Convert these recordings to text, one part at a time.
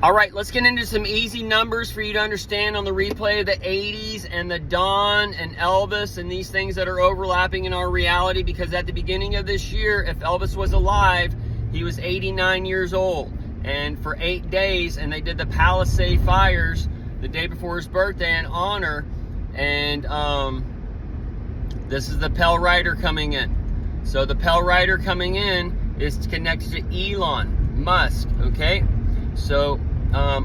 All right, let's get into some easy numbers for you to understand on the replay of the 80s and the Don and Elvis and these things that are overlapping in our reality, because at the beginning of this year, if Elvis was alive, he was 89 years old. And for 8 days, and they did the Palisade fires the day before his birthday in honor. And this is the Pell Rider coming in. So the Pell Rider coming in is connected to Elon Musk, okay? So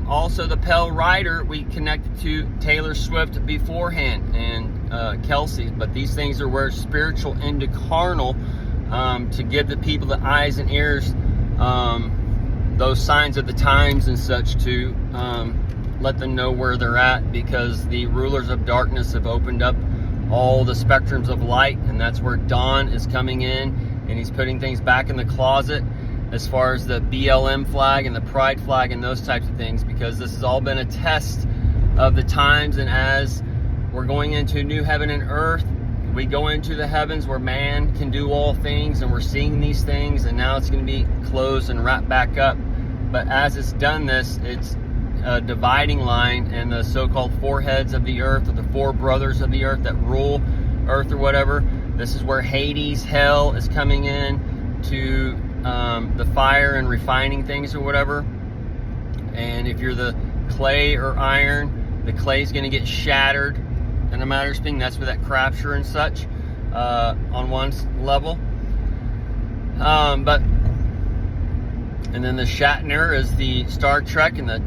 also the Pell Rider, we connected to Taylor Swift beforehand and Kelsey. But these things are where spiritual into carnal, to give the people the eyes and ears, those signs of the times and such, to let them know where they're at, because the rulers of darkness have opened up all the spectrums of light, and that's where Don is coming in, and he's putting things back in the closet as far as the BLM flag and the pride flag and those types of things, because this has all been a test of the times. And as we're going into new heaven and earth, we go into the heavens where man can do all things, and we're seeing these things, and now it's going to be closed and wrapped back up. But as it's done this, it's a dividing line, and the so-called four heads of the earth, or the four brothers of the earth that rule earth or whatever, this is where Hades, hell, is coming in to the fire and refining things or whatever. And if you're the clay or iron, the clay is going to get shattered in a matter of speaking. That's where that crapture and such on one level. And then the Shatner is the Star Trek, and the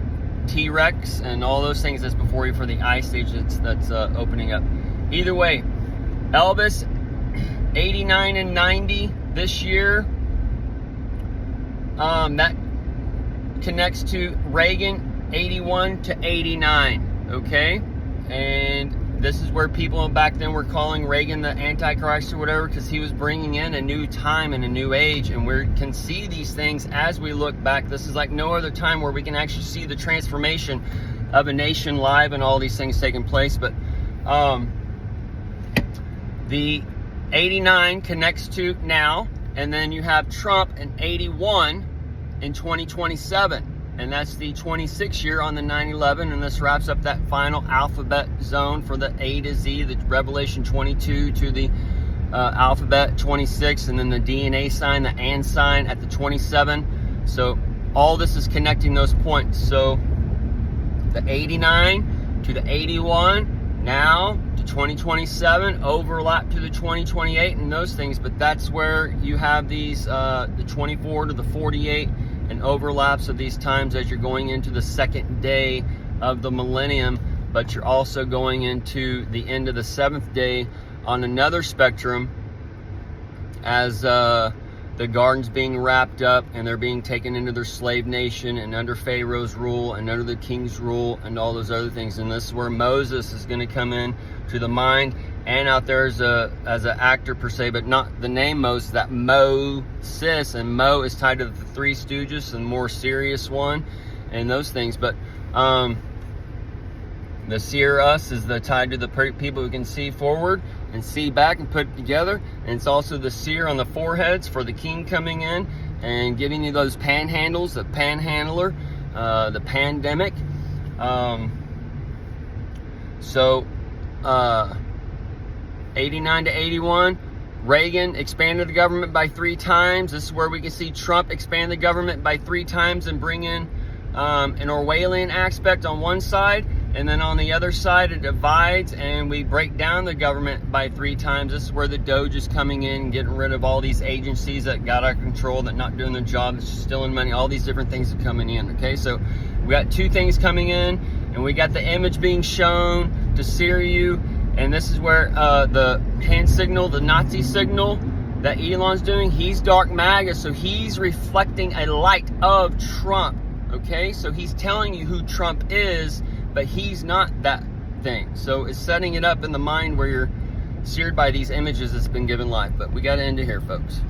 T-Rex and all those things that's before you for the Ice Age that's opening up. Either way, Elvis 89 and 90 this year. That connects to Reagan 81 to 89, okay? And this is where people back then were calling Reagan the Antichrist or whatever, because he was bringing in a new time and a new age, and we can see these things as we look back. This is like no other time where we can actually see the transformation of a nation live and all these things taking place. But the 89 connects to now, and then you have Trump in 81 in 2027. And that's the 26th year on the 9/11, and this wraps up that final alphabet zone for the A to Z, the Revelation 22 to the alphabet 26, and then the DNA sign, the and sign at the 27. So all this is connecting those points. So the 89 to the 81, now to 2027, overlap to the 2028 and those things. But that's where you have these, the 24 to the 48, and overlaps of these times as you're going into the second day of the millennium. But you're also going into the end of the seventh day on another spectrum, as the garden's being wrapped up and they're being taken into their slave nation and under Pharaoh's rule and under the king's rule and all those other things. And this is where Moses is going to come in to the mind, and out there as an actor per se, but not the name Moses, that Mo-sis, and Mo is tied to the Three Stooges, and more serious one and those things. But the seer us is the tied to the people who can see forward and see back and put it together. And it's also the seer on the foreheads for the king coming in and giving you those panhandles, the panhandler, the pandemic. So 89 to 81, Reagan expanded the government by 3 times. This is where we can see Trump expand the government by 3 times and bring in an Orwellian aspect on one side, and then on the other side it divides and we break down the government by 3 times. This is where the Doge is coming in, getting rid of all these agencies that got out of control, that not doing their job, that's stealing money. All these different things are coming in, okay? So we got 2 things coming in, and we got the image being shown to sear you. And this is where the hand signal, the Nazi signal that Elon's doing, he's dark MAGA, so he's reflecting a light of Trump, okay? So he's telling you who Trump is, but he's not that thing. So it's setting it up in the mind where you're seared by these images that's been given life. But we got to end it here, folks.